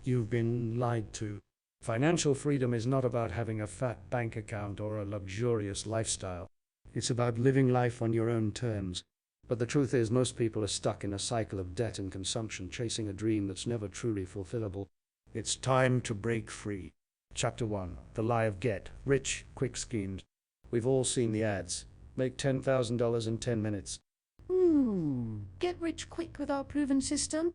You've been lied to. Financial freedom is not about having a fat bank account or a luxurious lifestyle. It's about living life on your own terms. But the truth is, most people are stuck in a cycle of debt and consumption, chasing a dream that's never truly fulfillable. It's time to break free. Chapter 1. The Lie of Get Rich Quick Schemes. We've all seen the ads. Make $10,000 in 10 minutes. Get rich quick with our proven system?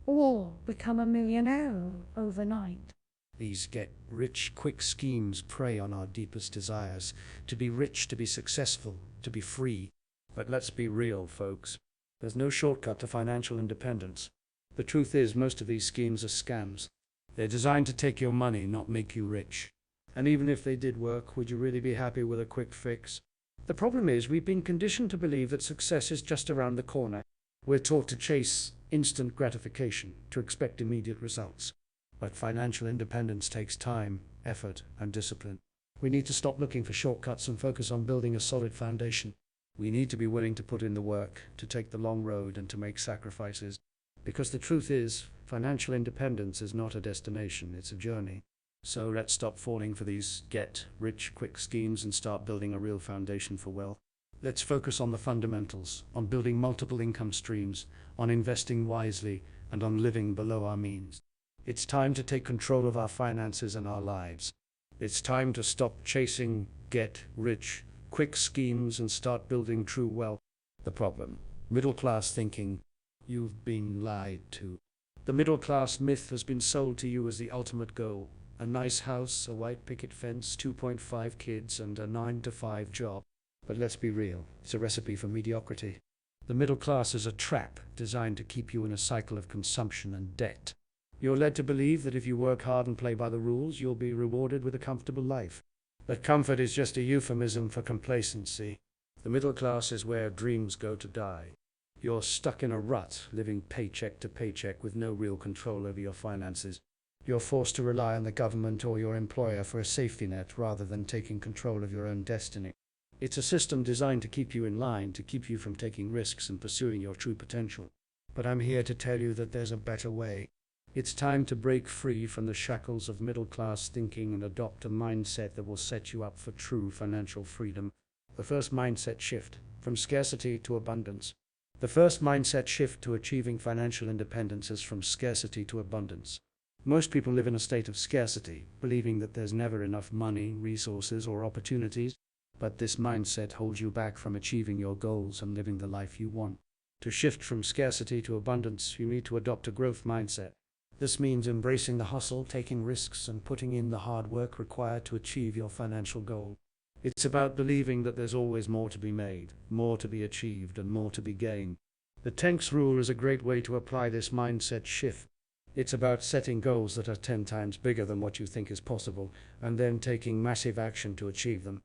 Or become a millionaire overnight. These get-rich-quick schemes prey on our deepest desires, to be rich, to be successful, to be free. But let's be real, folks. There's no shortcut to financial independence. The truth is, most of these schemes are scams. They're designed to take your money, not make you rich. And even if they did work, would you really be happy with a quick fix? The problem is, we've been conditioned to believe that success is just around the corner. We're taught to chase instant gratification, to expect immediate results. But financial independence takes time, effort, and discipline. We need to stop looking for shortcuts and focus on building a solid foundation. We need to be willing to put in the work, to take the long road, and to make sacrifices. Because the truth is, financial independence is not a destination, it's a journey. So let's stop falling for these get-rich-quick schemes and start building a real foundation for wealth. Let's focus on the fundamentals, on building multiple income streams, on investing wisely, and on living below our means. It's time to take control of our finances and our lives. It's time to stop chasing get-rich-quick schemes and start building true wealth. The problem: middle-class thinking. You've been lied to. The middle-class myth has been sold to you as the ultimate goal. A nice house, a white picket fence, 2.5 kids, and a 9-to-5 job. But let's be real, it's a recipe for mediocrity. The middle class is a trap designed to keep you in a cycle of consumption and debt. You're led to believe that if you work hard and play by the rules, you'll be rewarded with a comfortable life. But comfort is just a euphemism for complacency. The middle class is where dreams go to die. You're stuck in a rut, living paycheck to paycheck with no real control over your finances. You're forced to rely on the government or your employer for a safety net rather than taking control of your own destiny. It's a system designed to keep you in line, to keep you from taking risks and pursuing your true potential. But I'm here to tell you that there's a better way. It's time to break free from the shackles of middle-class thinking and adopt a mindset that will set you up for true financial freedom. The first mindset shift, from scarcity to abundance. The first mindset shift to achieving financial independence is from scarcity to abundance. Most people live in a state of scarcity, believing that there's never enough money, resources, or opportunities. But this mindset holds you back from achieving your goals and living the life you want. To shift from scarcity to abundance, you need to adopt a growth mindset. This means embracing the hustle, taking risks, and putting in the hard work required to achieve your financial goal. It's about believing that there's always more to be made, more to be achieved, and more to be gained. The 10x rule is a great way to apply this mindset shift. It's about setting goals that are 10 times bigger than what you think is possible, and then taking massive action to achieve them.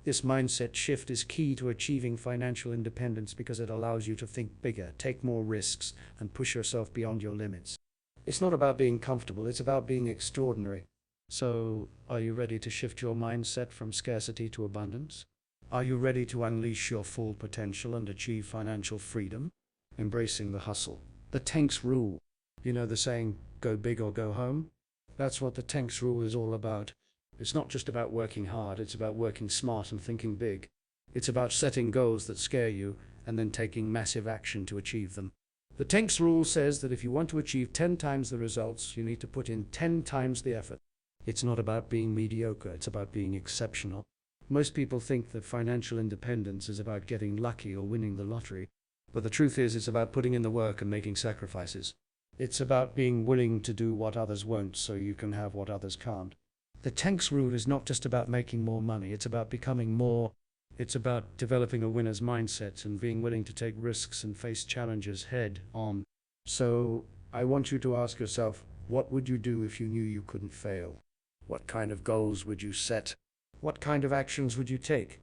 This mindset shift is key to achieving financial independence because it allows you to think bigger, take more risks, and push yourself beyond your limits. It's not about being comfortable, it's about being extraordinary. So, are you ready to shift your mindset from scarcity to abundance? Are you ready to unleash your full potential and achieve financial freedom? Embracing the hustle. The 10x rule. You know the saying, go big or go home? That's what the 10x rule is all about. It's not just about working hard, it's about working smart and thinking big. It's about setting goals that scare you and then taking massive action to achieve them. The 10x rule says that if you want to achieve 10 times the results, you need to put in 10 times the effort. It's not about being mediocre, it's about being exceptional. Most people think that financial independence is about getting lucky or winning the lottery. But the truth is, it's about putting in the work and making sacrifices. It's about being willing to do what others won't so you can have what others can't. The 10x rule is not just about making more money, it's about becoming more. It's about developing a winner's mindset and being willing to take risks and face challenges head on. So, I want you to ask yourself, what would you do if you knew you couldn't fail? What kind of goals would you set? What kind of actions would you take?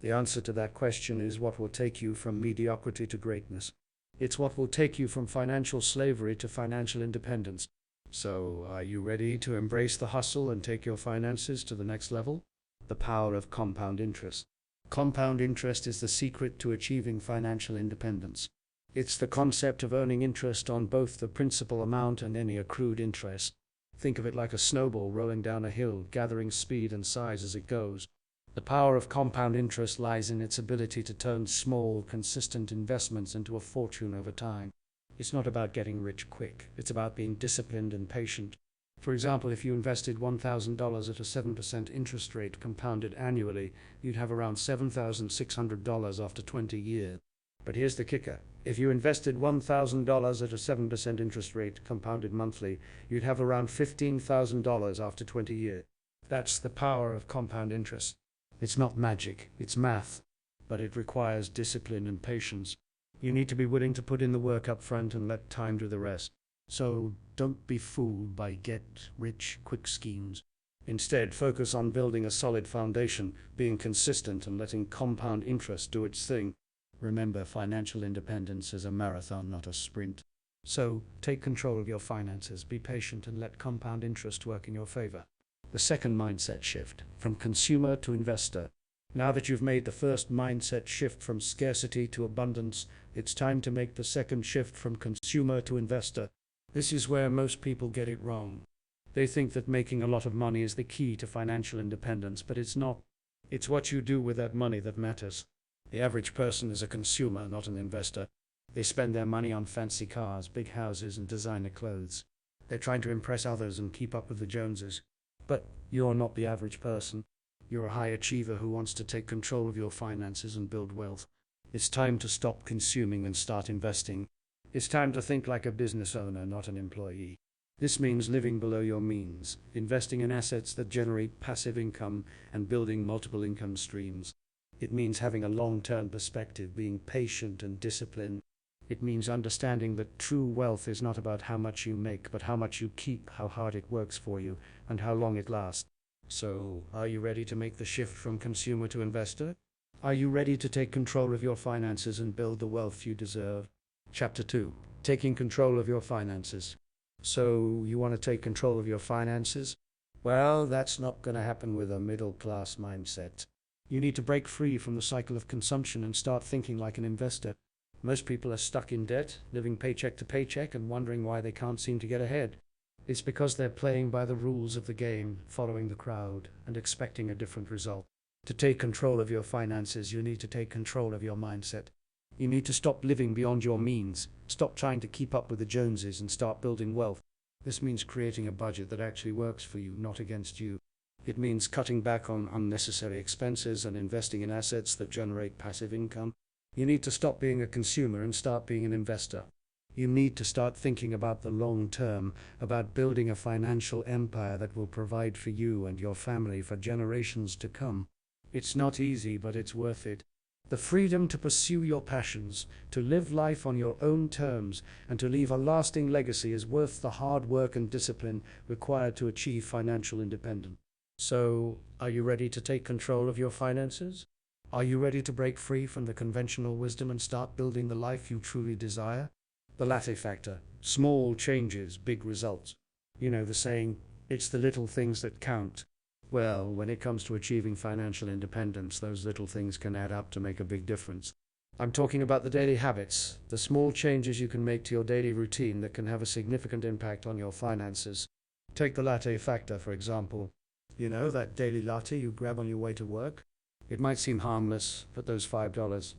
The answer to that question is what will take you from mediocrity to greatness. It's what will take you from financial slavery to financial independence. So, are you ready to embrace the hustle and take your finances to the next level? The power of compound interest. Compound interest is the secret to achieving financial independence. It's the concept of earning interest on both the principal amount and any accrued interest. Think of it like a snowball rolling down a hill, gathering speed and size as it goes. The power of compound interest lies in its ability to turn small, consistent investments into a fortune over time. It's not about getting rich quick. It's about being disciplined and patient. For example, if you invested $1,000 at a 7% interest rate compounded annually, you'd have around $7,600 after 20 years. But here's the kicker. If you invested $1,000 at a 7% interest rate compounded monthly, you'd have around $15,000 after 20 years. That's the power of compound interest. It's not magic, it's math. But it requires discipline and patience. You need to be willing to put in the work up front and let time do the rest. So don't be fooled by get-rich-quick schemes. Instead, focus on building a solid foundation, being consistent and letting compound interest do its thing. Remember, financial independence is a marathon, not a sprint. So take control of your finances, be patient and let compound interest work in your favor. The second mindset shift, from consumer to investor. Now that you've made the first mindset shift from scarcity to abundance, it's time to make the second shift from consumer to investor. This is where most people get it wrong. They think that making a lot of money is the key to financial independence, but it's not. It's what you do with that money that matters. The average person is a consumer, not an investor. They spend their money on fancy cars, big houses, and designer clothes. They're trying to impress others and keep up with the Joneses. But you're not the average person. You're a high achiever who wants to take control of your finances and build wealth. It's time to stop consuming and start investing. It's time to think like a business owner, not an employee. This means living below your means, investing in assets that generate passive income, and building multiple income streams. It means having a long-term perspective, being patient and disciplined. It means understanding that true wealth is not about how much you make, but how much you keep, how hard it works for you, and how long it lasts. So, are you ready to make the shift from consumer to investor? Are you ready to take control of your finances and build the wealth you deserve? Chapter 2. Taking control of your finances. So, you want to take control of your finances? Well, that's not going to happen with a middle-class mindset. You need to break free from the cycle of consumption and start thinking like an investor. Most people are stuck in debt, living paycheck to paycheck and wondering why they can't seem to get ahead. It's because they're playing by the rules of the game, following the crowd, and expecting a different result. To take control of your finances, you need to take control of your mindset. You need to stop living beyond your means, stop trying to keep up with the Joneses, and start building wealth. This means creating a budget that actually works for you, not against you. It means cutting back on unnecessary expenses and investing in assets that generate passive income. You need to stop being a consumer and start being an investor. You need to start thinking about the long term, about building a financial empire that will provide for you and your family for generations to come. It's not easy, but it's worth it. The freedom to pursue your passions, to live life on your own terms, and to leave a lasting legacy is worth the hard work and discipline required to achieve financial independence. So, are you ready to take control of your finances? Are you ready to break free from the conventional wisdom and start building the life you truly desire? The latte factor. Small changes, big results. You know the saying, it's the little things that count. Well, when it comes to achieving financial independence, those little things can add up to make a big difference. I'm talking about the daily habits, the small changes you can make to your daily routine that can have a significant impact on your finances. Take the latte factor, for example. You know, that daily latte you grab on your way to work? It might seem harmless, but those $5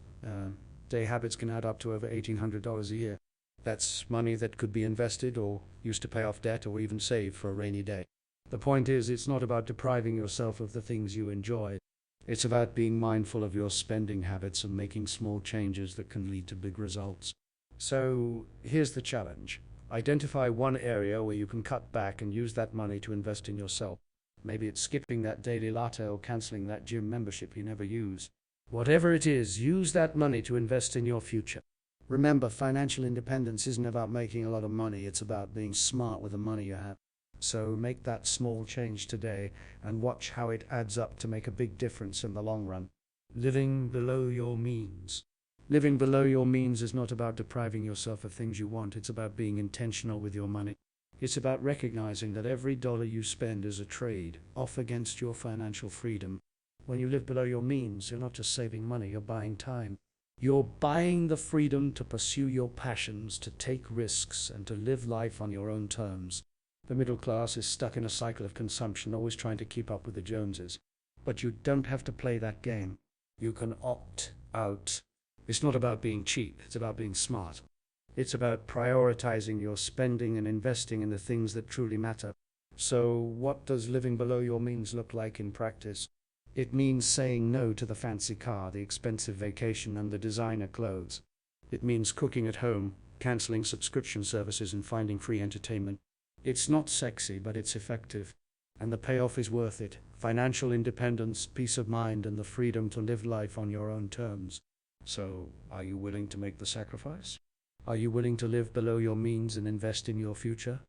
day habits can add up to over $1,800 a year. That's money that could be invested or used to pay off debt or even saved for a rainy day. The point is, it's not about depriving yourself of the things you enjoy. It's about being mindful of your spending habits and making small changes that can lead to big results. So, here's the challenge. Identify one area where you can cut back and use that money to invest in yourself. Maybe it's skipping that daily latte or canceling that gym membership you never use. Whatever it is, use that money to invest in your future. Remember, financial independence isn't about making a lot of money, it's about being smart with the money you have. So make that small change today and watch how it adds up to make a big difference in the long run. Living below your means. Living below your means is not about depriving yourself of things you want, it's about being intentional with your money. It's about recognizing that every dollar you spend is a trade off against your financial freedom. When you live below your means, you're not just saving money, you're buying time. You're buying the freedom to pursue your passions, to take risks, and to live life on your own terms. The middle class is stuck in a cycle of consumption, always trying to keep up with the Joneses. But you don't have to play that game. You can opt out. It's not about being cheap, it's about being smart. It's about prioritizing your spending and investing in the things that truly matter. So, what does living below your means look like in practice? It means saying no to the fancy car, the expensive vacation, and the designer clothes. It means cooking at home, canceling subscription services, and finding free entertainment. It's not sexy, but it's effective. And the payoff is worth it. Financial independence, peace of mind, and the freedom to live life on your own terms. So, are you willing to make the sacrifice? Are you willing to live below your means and invest in your future?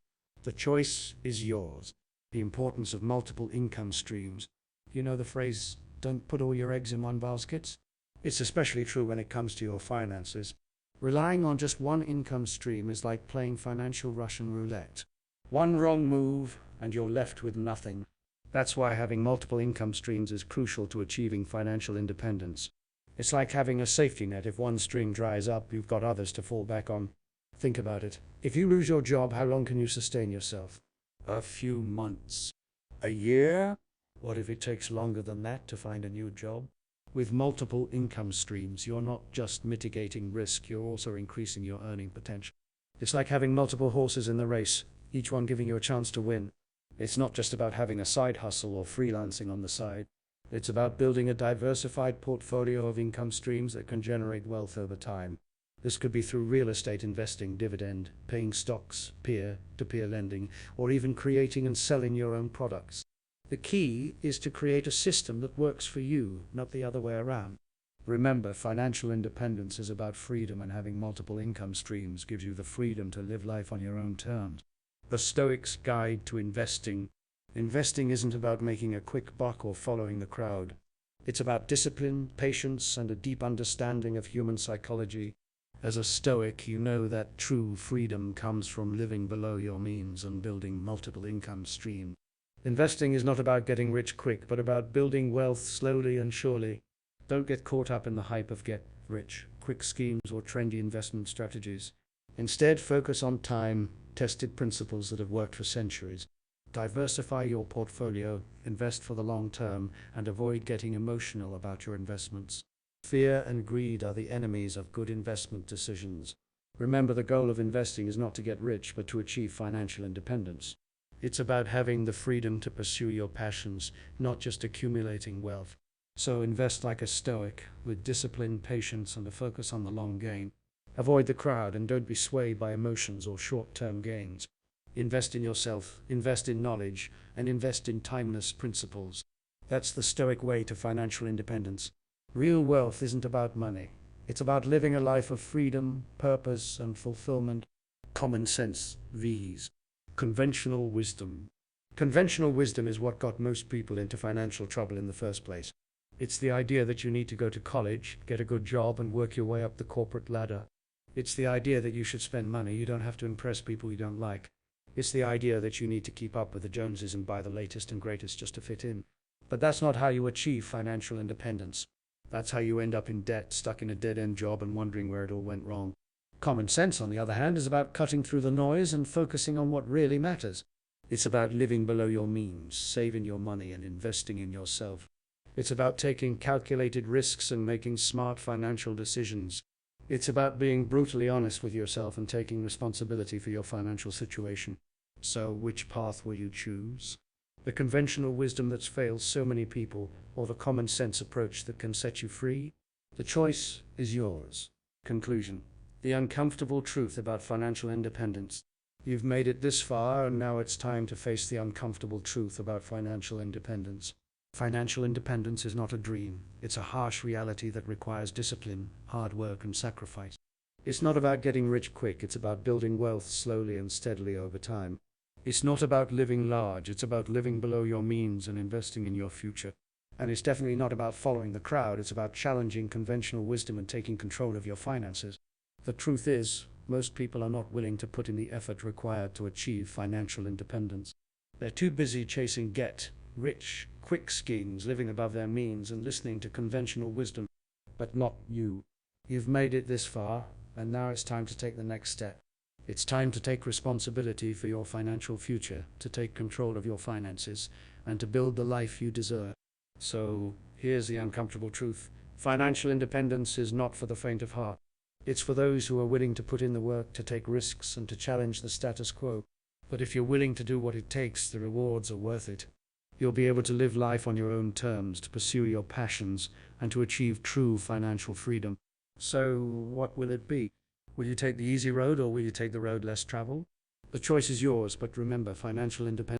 The choice is yours. The importance of multiple income streams. You know the phrase, don't put all your eggs in one basket? It's especially true when it comes to your finances. Relying on just one income stream is like playing financial Russian roulette. One wrong move, and you're left with nothing. That's why having multiple income streams is crucial to achieving financial independence. It's like having a safety net. If one string dries up, you've got others to fall back on. Think about it. If you lose your job, how long can you sustain yourself? A few months. A year? What if it takes longer than that to find a new job? With multiple income streams, you're not just mitigating risk, you're also increasing your earning potential. It's like having multiple horses in the race, each one giving you a chance to win. It's not just about having a side hustle or freelancing on the side. It's about building a diversified portfolio of income streams that can generate wealth over time. This could be through real estate investing, dividend, paying stocks, peer-to-peer lending, or even creating and selling your own products. The key is to create a system that works for you, not the other way around. Remember, financial independence is about freedom, and having multiple income streams gives you the freedom to live life on your own terms. The Stoics' Guide to Investing. Investing isn't about making a quick buck or following the crowd. It's about discipline, patience, and a deep understanding of human psychology. As a Stoic, you know that true freedom comes from living below your means and building multiple income streams. Investing is not about getting rich quick, but about building wealth slowly and surely. Don't get caught up in the hype of get-rich-quick schemes or trendy investment strategies. Instead, focus on time-tested principles that have worked for centuries. Diversify your portfolio, invest for the long term, and avoid getting emotional about your investments. Fear and greed are the enemies of good investment decisions. Remember, the goal of investing is not to get rich, but to achieve financial independence. It's about having the freedom to pursue your passions, not just accumulating wealth. So invest like a Stoic, with discipline, patience, and a focus on the long game. Avoid the crowd and don't be swayed by emotions or short-term gains. Invest in yourself, invest in knowledge, and invest in timeless principles. That's the Stoic way to financial independence. Real wealth isn't about money. It's about living a life of freedom, purpose, and fulfillment. Common sense, vs. Conventional wisdom. Conventional wisdom is what got most people into financial trouble in the first place. It's the idea that you need to go to college, get a good job, and work your way up the corporate ladder. It's the idea that you should spend money, you don't have to impress people you don't like. It's the idea that you need to keep up with the Joneses and buy the latest and greatest just to fit in. But that's not how you achieve financial independence. That's how you end up in debt, stuck in a dead-end job and wondering where it all went wrong. Common sense, on the other hand, is about cutting through the noise and focusing on what really matters. It's about living below your means, saving your money, and investing in yourself. It's about taking calculated risks and making smart financial decisions. It's about being brutally honest with yourself and taking responsibility for your financial situation. So, which path will you choose? The conventional wisdom that's failed so many people, or the common sense approach that can set you free? The choice is yours. Conclusion. The uncomfortable truth about financial independence. You've made it this far, and now it's time to face the uncomfortable truth about financial independence. Financial independence is not a dream. It's a harsh reality that requires discipline, hard work, and sacrifice. It's not about getting rich quick, it's about building wealth slowly and steadily over time. It's not about living large, it's about living below your means and investing in your future. And it's definitely not about following the crowd, it's about challenging conventional wisdom and taking control of your finances. The truth is, most people are not willing to put in the effort required to achieve financial independence. They're too busy chasing get-rich-quick schemes, living above their means, and listening to conventional wisdom. But not you. You've made it this far, and now it's time to take the next step. It's time to take responsibility for your financial future, to take control of your finances, and to build the life you deserve. So, here's the uncomfortable truth. Financial independence is not for the faint of heart. It's for those who are willing to put in the work, to take risks, and to challenge the status quo. But if you're willing to do what it takes, the rewards are worth it. You'll be able to live life on your own terms, to pursue your passions, and to achieve true financial freedom. So, what will it be? Will you take the easy road, or will you take the road less traveled? The choice is yours, but remember, financial independence